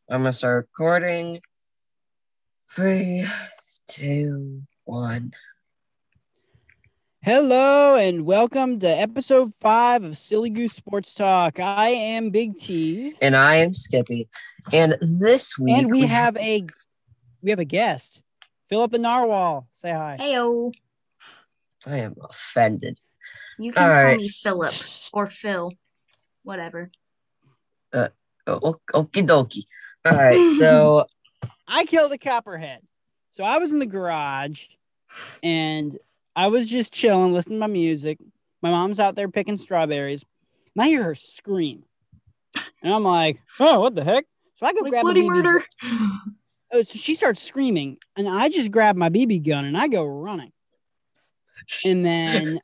I'm gonna start recording. 3, 2, 1. Hello and welcome to episode 5 of Silly Goose Sports Talk. I am Big T, And I am Skippy. And this week and we have a guest, Philip the Narwhal. Say hi. Heyo. I am offended. You can All call right. me Philip or Phil. Whatever. Okie dokie. All right, so I killed a copperhead. So I was in the garage, and I was just chilling, listening to my music. My mom's out there picking strawberries, and I hear her scream. And I'm like, oh, what the heck? So I go Like grab bloody a BB murder. Oh, so she starts screaming, and I just grab my BB gun and I go running. And then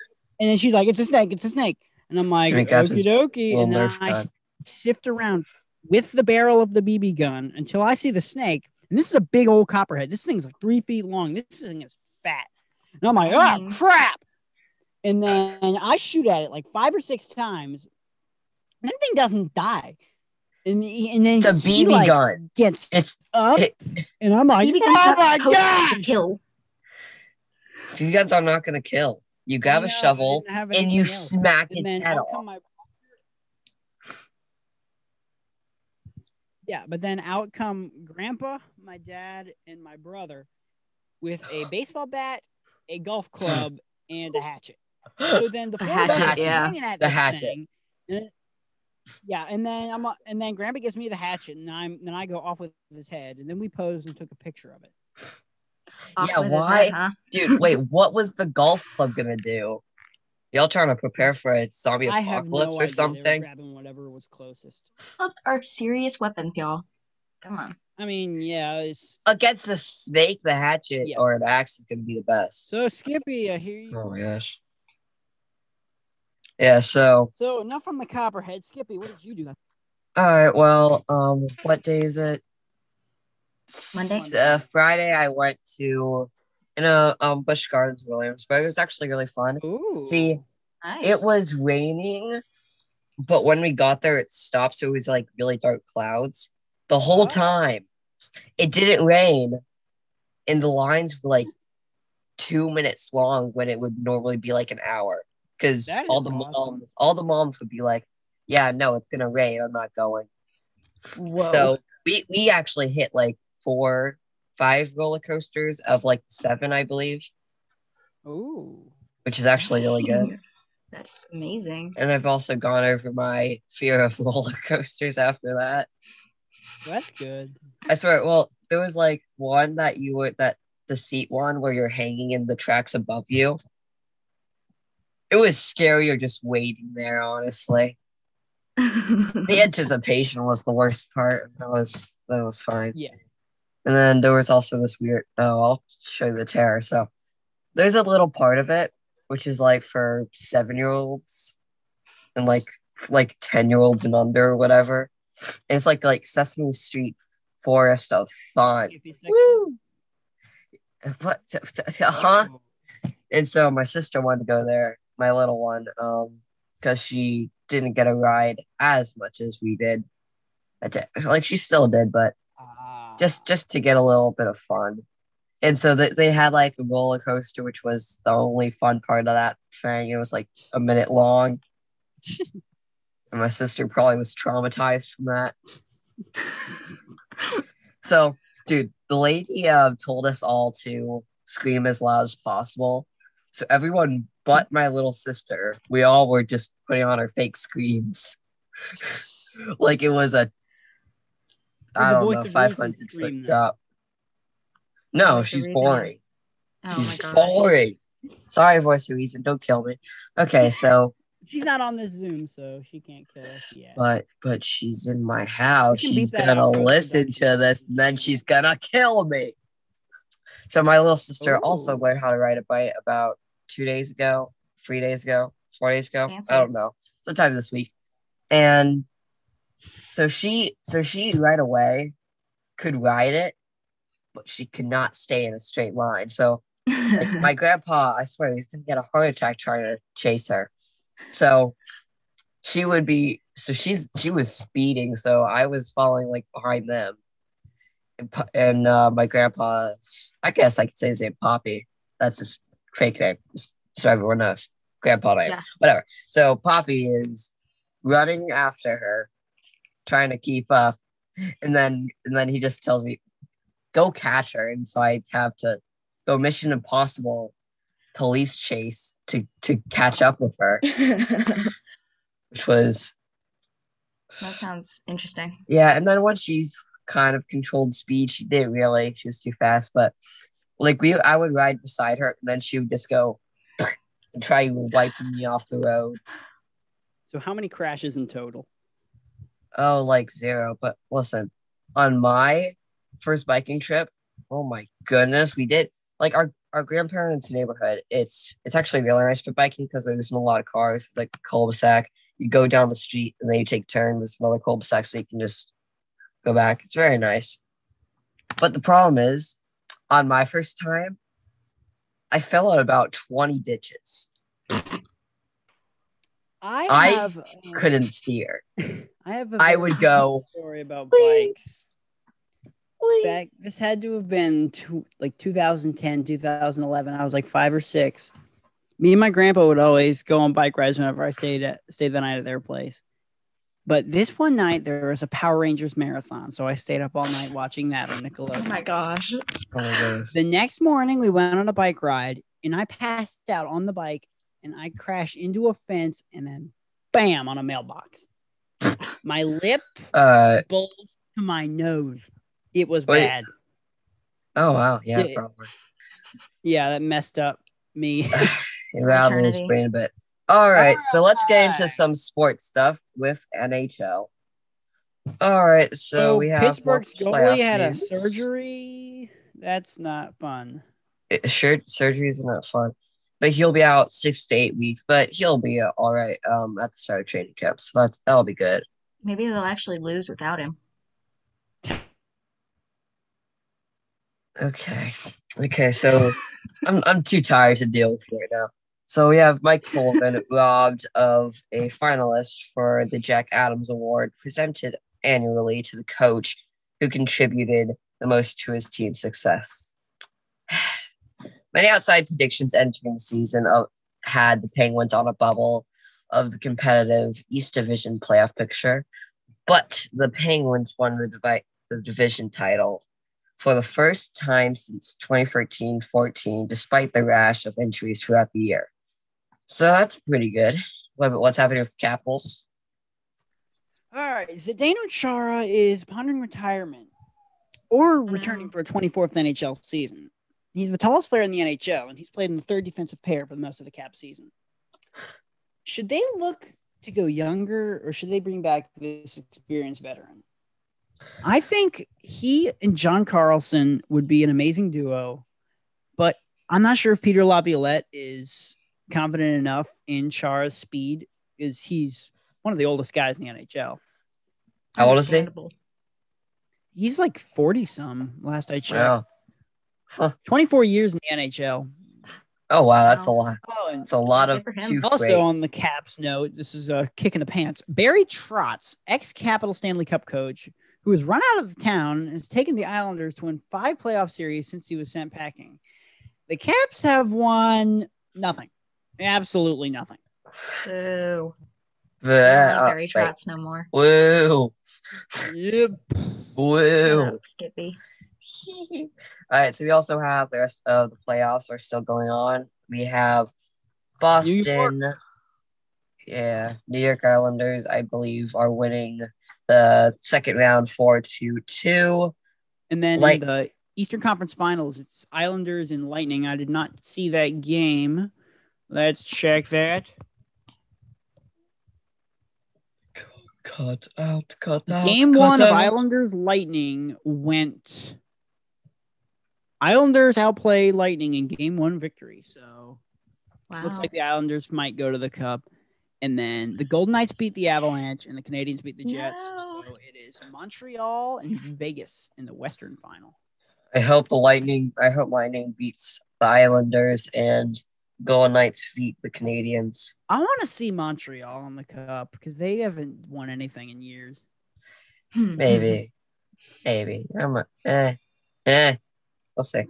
she's like, "It's a snake! It's a snake!" And I'm like, Jimmy grabs his "Okie dokie!" And then Nerf I gun. shift around with the barrel of the BB gun until I see the snake. And this is a big old copperhead. This thing's like 3 feet long. This thing is fat. And I'm like, "Oh crap!" And then I shoot at it like 5 or 6 times. And that thing doesn't die. And then It's a BB gun. Gets It's up, and I'm like, BB "Oh guns my are supposed god!" to kill. BB guns are not gonna kill. You grab a shovel and you smack its head off. Yeah, but then out come Grandpa, my dad, and my brother with a baseball bat, a golf club, and a hatchet. So then the four of us are swinging at this thing. And then Grandpa gives me the hatchet, and I go off with his head, and then we posed and took a picture of it. Yeah, why? Head, huh? Dude, wait, what was the golf club gonna do? Y'all trying to prepare for a zombie apocalypse or something? They were grabbing whatever was closest. Look, our serious weapons, y'all. Come on. I mean, yeah, it's against a snake, the hatchet or an axe is gonna be the best. So Skippy, I hear you. Oh my gosh. Yeah, so enough from the copperhead. Skippy, what did you do? All right, well, what day is it? Monday. Friday I went to Busch Gardens, Williamsburg. It was actually really fun. Ooh, see, nice. It was raining, but when we got there it stopped, so it was like really dark clouds the whole time. It didn't rain, and the lines were like 2 minutes long when it would normally be like an hour, because all the moms would be like, yeah, no, it's gonna rain, I'm not going. Whoa. So we actually hit like 4, 5 roller coasters of like 7, I believe. Ooh, which is actually really good. That's amazing. And I've also gone over my fear of roller coasters after that. That's good. I swear. Well, there was like one that the seat one where you're hanging in the tracks above you. It was scarier just waiting there, honestly. The anticipation was the worst part. That was fine. Yeah. And then there was also this weird. I'll show you the terror. So there's a little part of it which is like for 7-year-olds and like 10-year-olds and under or whatever. And it's like Sesame Street Forest of Fun. Woo! What? Huh? And so my sister wanted to go there, my little one, because she didn't get a ride as much as we did. Like she still did, but just to get a little bit of fun. And so they had like a roller coaster, which was the only fun part of that thing. It was like a minute long. And my sister probably was traumatized from that. So, dude, the lady told us all to scream as loud as possible. So everyone but my little sister, we all were just putting on our fake screams. Like it was I don't know, 500 foot drop. No, like she's boring. Oh she's my gosh. boring. Sorry, voice of reason. Don't kill me. Okay, so she's not on this Zoom, so she can't kill us yet. But she's in my house. She's gonna listen to this, and then she's gonna kill me. So my little sister also learned how to ride a bike about 2 days ago, 3 days ago, 4 days ago. Fancy. I don't know. Sometime this week. And so she right away could ride it, but she could not stay in a straight line. So like, my grandpa, I swear, he's gonna get a heart attack trying to chase her. So she was speeding, so I was following like behind them, and my grandpa's, I guess I could say his name, Poppy. That's his fake name, just so everyone knows. Grandpa name, whatever. So Poppy is running after her, trying to keep up, and then he just tells me, "Go catch her," and so I have to go Mission Impossible police chase to catch up with her, which was. That sounds interesting. Yeah, and then once she's kind of controlled speed, she didn't really. She was too fast, but like I would ride beside her, and then she would just go and try wiping me off the road. So how many crashes in total? Oh, like 0. But listen, on my first biking trip, oh my goodness, we did like our grandparents' neighborhood. It's actually really nice for biking because there's a lot of cars. It's like a cul-de-sac. You go down the street and then you take turns. There's another cul-de-sac, so you can just go back. It's very nice. But the problem is, on my first time, I fell out about 20 ditches. I couldn't steer. I would go story about bikes. Back, this had to have been like 2010, 2011. I was like 5 or 6. Me and my grandpa would always go on bike rides whenever I stayed the night at their place. But this one night there was a Power Rangers marathon, so I stayed up all night watching that on Nickelodeon. Oh my gosh! The next morning we went on a bike ride, and I passed out on the bike, and I crashed into a fence, and then bam on a mailbox. My lip bulged to my nose. It was bad. Oh wow! Yeah, probably. Yeah, that messed up me. It rattled his brain a bit. All right, so let's get into some sports stuff with NHL. All right, so we have Pittsburgh's goalie had a surgery. That's not fun. Surgeries are not fun, but he'll be out 6 to 8 weeks. But he'll be all right at the start of training camp, so that'll be good. Maybe they'll actually lose without him. Okay, so I'm too tired to deal with it right now. So we have Mike Sullivan robbed of a finalist for the Jack Adams Award, presented annually to the coach who contributed the most to his team's success. Many outside predictions entering the season had the Penguins on a bubble of the competitive East Division playoff picture, but the Penguins won the division title for the first time since 2013-14, despite the rash of injuries throughout the year. So that's pretty good. What's happening with the Capitals? All right, Zdeno Chara is pondering retirement or returning for a 24th NHL season. He's the tallest player in the NHL, and he's played in the third defensive pair for most of the Cap season. Should they look to go younger, or should they bring back this experienced veteran? I think he and John Carlson would be an amazing duo, but I'm not sure if Peter Laviolette is confident enough in Chara's speed, because he's one of the oldest guys in the NHL. How old is he? He's like 40-some, last I checked. Wow. Huh. 24 years in the NHL. Oh, wow, that's a lot. It's a lot of Also, on the Caps note, this is a kick in the pants. Barry Trotz, ex-Capital Stanley Cup coach, who has run out of the town, has taken the Islanders to win 5 playoff series since he was sent packing. The Caps have won nothing. Absolutely nothing. Boo. Barry Trotz no more. Woo. Yep. Woo. Shut up, Skippy. All right, so we also have the rest of the playoffs are still going on. We have Boston. New York Islanders, I believe, are winning the second round 4-2. And then in the Eastern Conference Finals, it's Islanders and Lightning. I did not see that game. Let's check that. Cut out. Game 1 of Islanders Lightning went. Islanders outplay Lightning in Game 1 victory. So looks like the Islanders might go to the Cup. And then the Golden Knights beat the Avalanche and the Canadiens beat the Jets. No. So it is Montreal and Vegas in the Western Final. I hope Lightning beats the Islanders and Golden Knights beat the Canadiens. I want to see Montreal in the Cup because they haven't won anything in years. Maybe. Maybe. We'll see.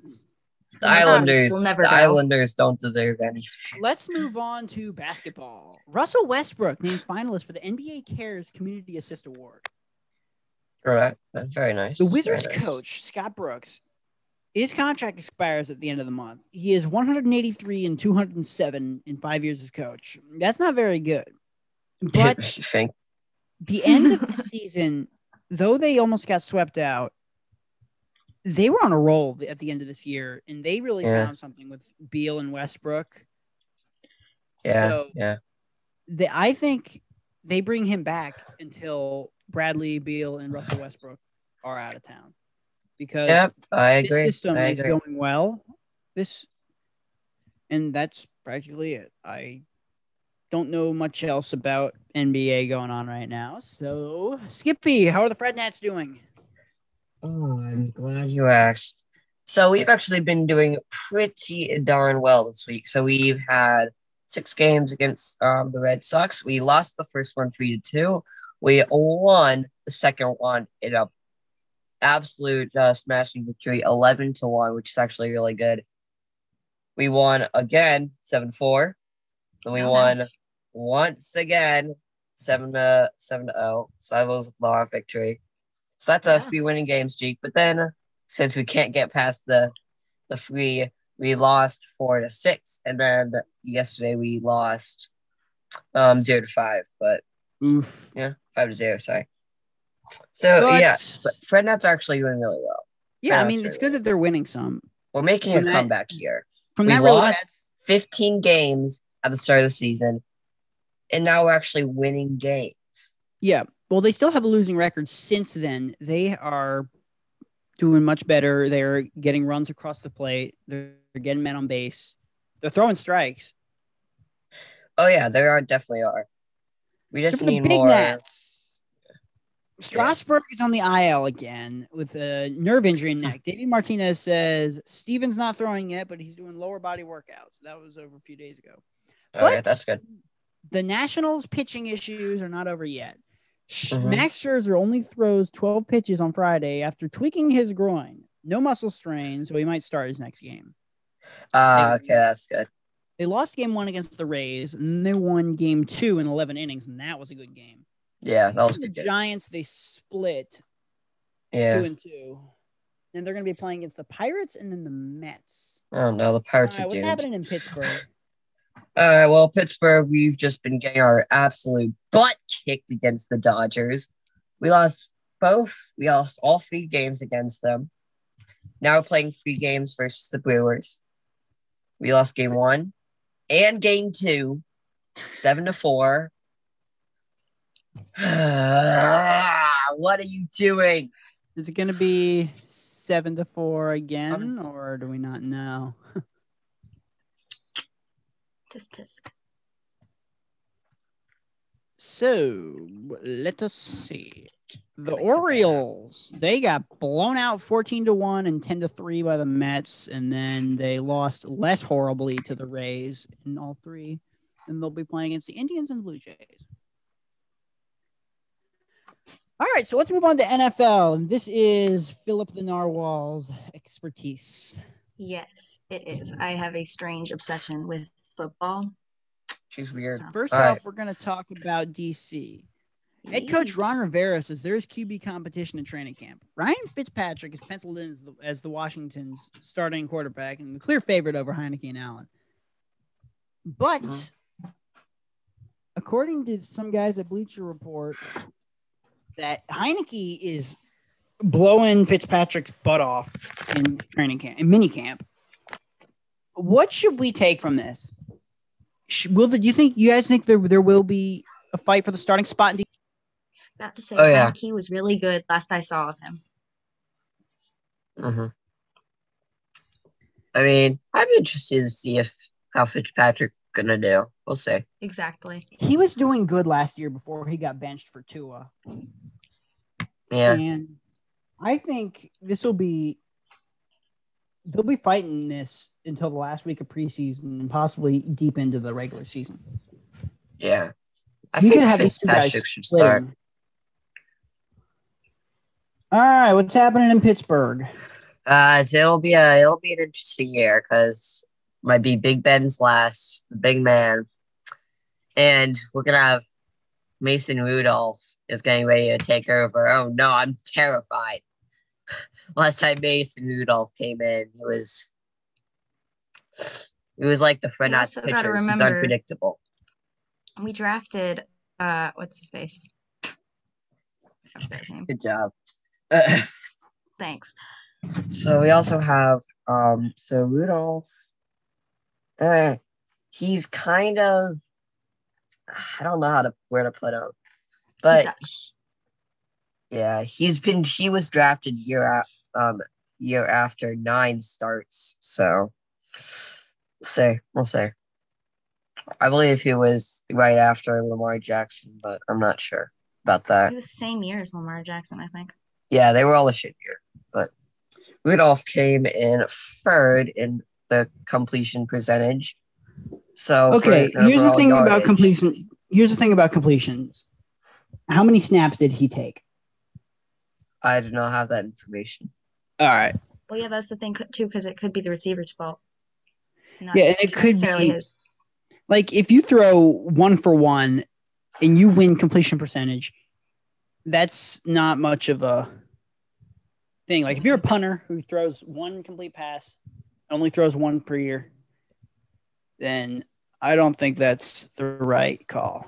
The Cubs will never the go. Islanders don't deserve anything. Let's move on to basketball. Russell Westbrook named finalist for the NBA Cares Community Assist Award. Right. That's very nice. The Wizards coach, Scott Brooks, his contract expires at the end of the month. He is 183 and 207 in 5 years as coach. That's not very good. But the end of the season, though they almost got swept out, they were on a roll at the end of this year, and they really found something with Beal and Westbrook. I think they bring him back until Bradley, Beal, and Russell Westbrook are out of town, because I agree. This system is going well. And that's practically it. I don't know much else about NBA going on right now. So, Skippy, how are the Fred Nats doing? Oh, I'm glad you asked. So we've actually been doing pretty darn well this week. So we've had 6 games against the Red Sox. We lost the first one 3-2. We won the second one in a absolute smashing victory, 11-1, which is actually really good. We won again 7-4. Then we won once again 7-0. So that was a long victory. So that's a free winning game streak. But then, since we can't get past the free, we lost 4-6, and then yesterday we lost 0-5. But 5-0. Sorry. So but Fred Nats are actually doing really well. Yeah, I mean, it's good that they're winning some. We're making a comeback here. We lost 15 games at the start of the season, and now we're actually winning games. Yeah. Well, they still have a losing record since then. They are doing much better. They're getting runs across the plate. They're getting men on base. They're throwing strikes. Oh, yeah, there definitely are. We just need more. Nats. Strasburg is on the IL again with a nerve injury in neck. David Martinez says Steven's not throwing yet, but he's doing lower body workouts. That was over a few days ago. Oh, yeah, that's good. The Nationals' pitching issues are not over yet. Max Scherzer only throws 12 pitches on Friday after tweaking his groin. No muscle strain, so he might start his next game. Okay, that's good. They lost game 1 against the Rays, and they won game 2 in 11 innings, and that was a good game. Yeah, that was good. The Giants, they split 2-2. And they're going to be playing against the Pirates and then the Mets. Oh, no, the Pirates are what's happening in Pittsburgh? Well, Pittsburgh, we've just been getting our absolute butt kicked against the Dodgers. We lost all 3 games against them. Now we're playing 3 games versus the Brewers. We lost game 1 and game 2, 7-4. What are you doing? Is it going to be 7-4 again, or do we not know? Tisk. So, let us see. The Orioles, they got blown out 14-1 and 10-3 by the Mets, and then they lost less horribly to the Rays in all 3. And they'll be playing against the Indians and the Blue Jays. All right, so let's move on to NFL. And this is Philip the Narwhal's expertise. Yes, it is. I have a strange obsession with football. She's weird. First off, we're going to talk about DC. Head coach Ron Rivera says there is QB competition in training camp. Ryan Fitzpatrick is penciled in as the Washington's starting quarterback and the clear favorite over Heineke and Allen. But according to some guys at Bleacher Report, that Heineke is blowing Fitzpatrick's butt off in training camp, in mini camp. What should we take from this? Do you guys think there will be a fight for the starting spot in About to say, Heineke was really good last I saw of him. Mm-hmm. I mean, I'm interested to see how Fitzpatrick's gonna do. We'll see. Exactly. He was doing good last year before he got benched for Tua. Yeah. And I think they'll be fighting this until the last week of preseason and possibly deep into the regular season. Yeah. We could have these two guys should start. All right, what's happening in Pittsburgh? So it'll be an interesting year because might be Big Ben's last, the big man, and we're gonna have Mason Rudolph is getting ready to take over. Oh no, I'm terrified. Last time Mason Rudolph came in, it was like the You Frenats also got to pitchers. He's remember, unpredictable. we drafted, what's his face? I forgot his name. Good job. Thanks. So we also have so Rudolph. He's kind of, I don't know where to put him, but yeah, he was drafted year after 9 starts. So we'll say. I believe he was right after Lamar Jackson, but I'm not sure about that. He was the same year as Lamar Jackson, I think. Yeah, they were all a shit year, but Rudolph came in third in the completion percentage. So okay, here's the thing about completion. Here's the thing about completions. How many snaps did he take? I do not have that information. All right. Well, yeah, that's the thing too, because it could be the receiver's fault. Yeah, and it could be his. Like if you throw 1 for 1 and you win completion percentage, that's not much of a thing. Like if you're a punter who throws 1 complete pass, only throws 1 per year, then I don't think that's the right call.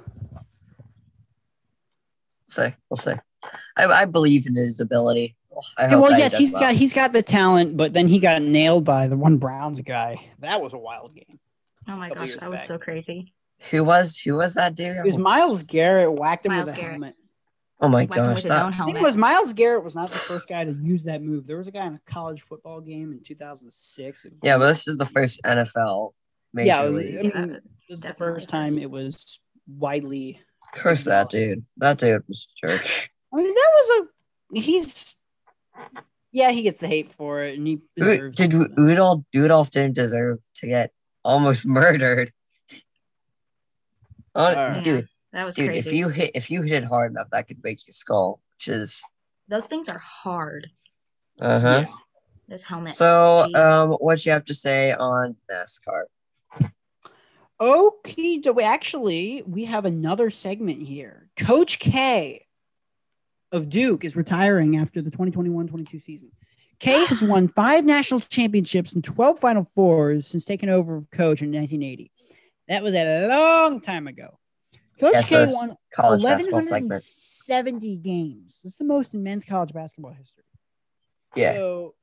We'll say. I believe in his ability. He's got the talent, but then he got nailed by the one Browns guy. That was a wild game. Oh my gosh, that was so crazy. Who was that dude? It was Myles Garrett whacked him with a helmet. Oh my gosh! The thing was, Myles Garrett was not the first guy to use that move. There was a guy in a college football game in 2006. Yeah, but this is the first NFL major league. This is the first time it was widely. Curse that dude. That dude was a jerk. I mean, he gets the hate for it, and he deserves it. Rudolph didn't deserve to get almost murdered. Dude, that was crazy. If you hit it hard enough, that could break your skull. Those things are hard. Yeah. Those helmets. So, what you have to say on NASCAR? Okay, actually, we have another segment here. Coach K of Duke is retiring after the 2021-22 season. K has won 5 national championships and 12 Final Fours since taking over as coach in 1980. That was a long time ago. Coach K won 1,170 games. That's the most in men's college basketball history. Yeah. So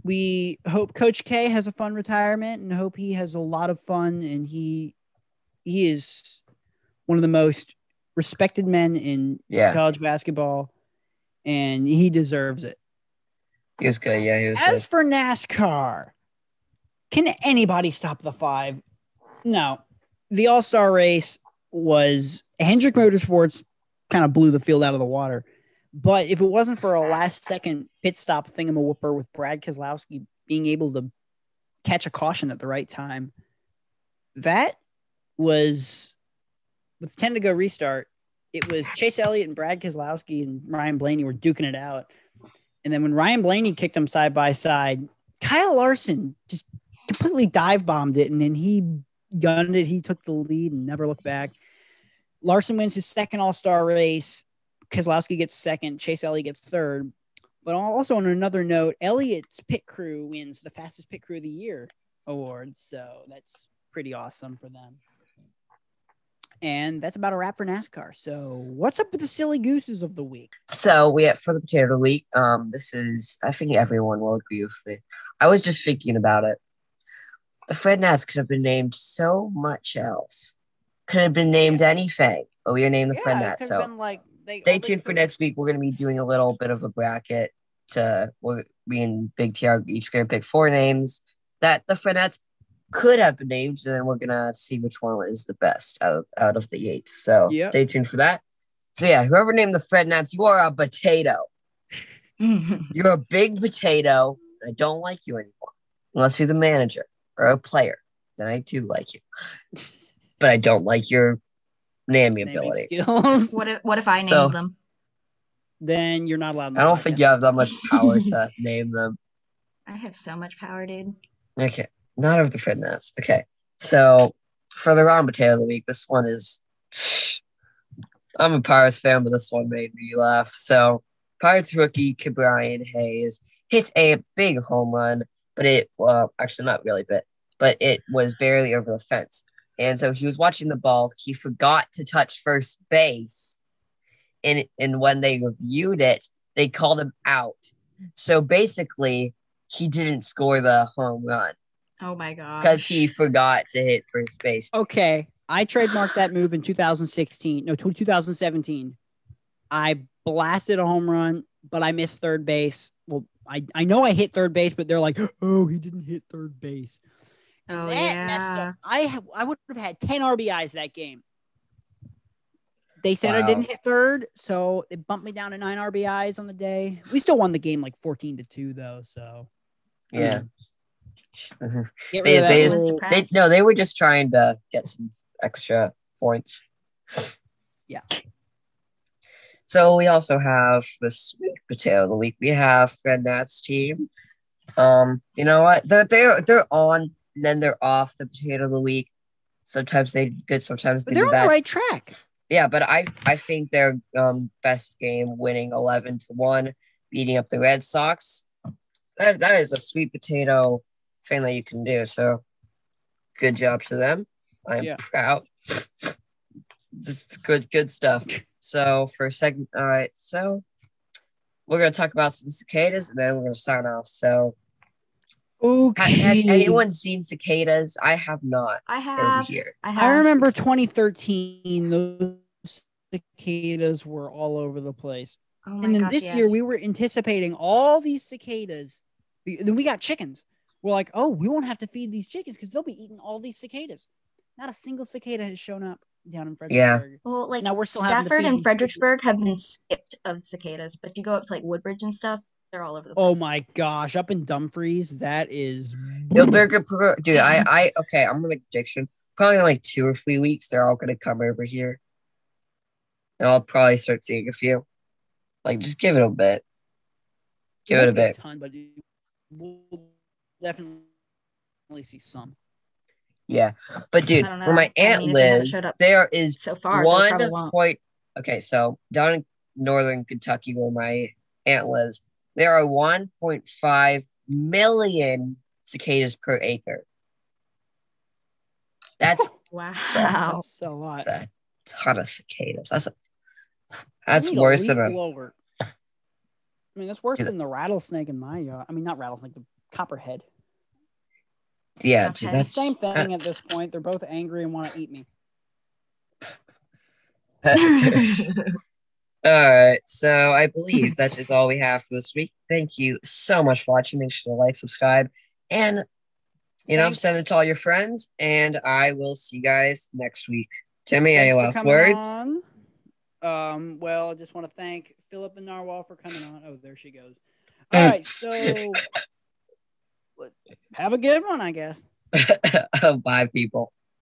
we hope Coach K has a fun retirement and hope he has a lot of fun. And he is one of the most respected men in college basketball, and he deserves it. He was good. Yeah, he was As for NASCAR, can anybody stop the 5? No. The All-Star race was Hendrick Motorsports kind of blew the field out of the water. But if it wasn't for a last-second pit stop thingamawhooper with Brad Keselowski being able to catch a caution at the right time, that was, with 10 to go restart, it was Chase Elliott and Brad Keselowski and Ryan Blaney were duking it out. And then when Ryan Blaney kicked them side by side, Kyle Larson just completely dive bombed it, and then he gunned it. He took the lead and never looked back. Larson wins his second All-Star race. Keselowski gets second. Chase Elliott gets third. But also on another note, Elliott's pit crew wins the fastest pit crew of the year award. So that's pretty awesome for them. And that's about a wrap for NASCAR. So what's up with the silly gooses of the week? So for the potato of the week, this is, I think everyone will agree with me. I was just thinking about it. The Fred Nats could have been named so much else. Could have been named anything, but we are named the Fred Nats. So stay tuned for next week. We're going to be doing a little bit of a bracket. Me and Big T are each going to pick 4 names that the Fred Nats could have been named, and then we're going to see which one is the best out of the 8. So Stay tuned for that. So whoever named the Fred Nats, you are a potato. You're a big potato. I don't like you anymore. Unless you're the manager or a player. Then I do like you. But I don't like your naming ability. What if I named them? then you're not allowed in the I don't think podcast. you have that much power to name them. I have so much power, dude. Okay, not of the Fred Nats. Okay, so for the Ron Potato of the Week, this one is. I'm a Pirates fan, but this one made me laugh. So, Pirates rookie Brian Hayes hits a big home run, but actually not really big, but it was barely over the fence. And so he was watching the ball. He forgot to touch first base. And when they reviewed it, they called him out. So basically, he didn't score the home run. Oh my gosh. Because he forgot to hit first base. Okay. I trademarked that move in 2017. I blasted a home run, but I missed third base. Well, I know I hit third base, but they're like, oh, he didn't hit third base. Oh, that yeah. Messed up. I would have had 10 RBIs that game. They said Wow. I didn't hit third, so it bumped me down to 9 RBIs on the day. We still won the game like 14-2, though. So yeah, get rid of that rule. they were just trying to get some extra points. Yeah. So we also have the sweet potato of the week. We have Fred Nat's team. You know what? They're on and then they're off the potato of the week. Sometimes they do good, sometimes they do on bad. the right track. Yeah, but I think their best game, winning 11-1, beating up the Red Sox. That is a sweet potato thing that you can do. So good job to them. I'm proud. It's good stuff. So for a second, all right. So we're gonna talk about some cicadas, and then we're gonna sign off. So, okay. Has anyone seen cicadas? I have not. I have. Over here. I remember 2013. Those cicadas were all over the place. Oh my and then gosh, this yes. year we were anticipating all these cicadas. Then we got chickens. We're like, oh, we won't have to feed these chickens because they'll be eating all these cicadas. Not a single cicada has shown up down in Fredericksburg. Yeah. Well, like now we're still Stafford and Fredericksburg have been skipped of cicadas, but you go up to like Woodbridge and stuff, they're all over the place. Oh my gosh, up in Dumfries, that is. Yo, they're good, dude. Okay. I'm gonna make a prediction. Probably in like 2 or 3 weeks, they're all gonna come over here, and I'll probably start seeing a few. Like, just give it a bit. Give it a bit. Ton, but we'll definitely see some. Yeah, but dude, where my aunt lives, there is so far, 1 point. Okay, so down in northern Kentucky, where my aunt lives, there are 1.5 million cicadas per acre. That's wow. That's a lot. A ton of cicadas. That's worse than blower. I mean, that's worse than the rattlesnake in my yard. I mean, not rattlesnake, the copperhead. Yeah, okay. That's the same thing at this point. They're both angry and want to eat me. All right, so I believe that is all we have for this week. Thank you so much for watching. Make sure to like, subscribe, and send it to all your friends. And I will see you guys next week. Timmy, any last words? Well, I just want to thank Philip the Narwhal for coming on. Oh, there she goes. All right, so have a good one, I guess. Bye, people.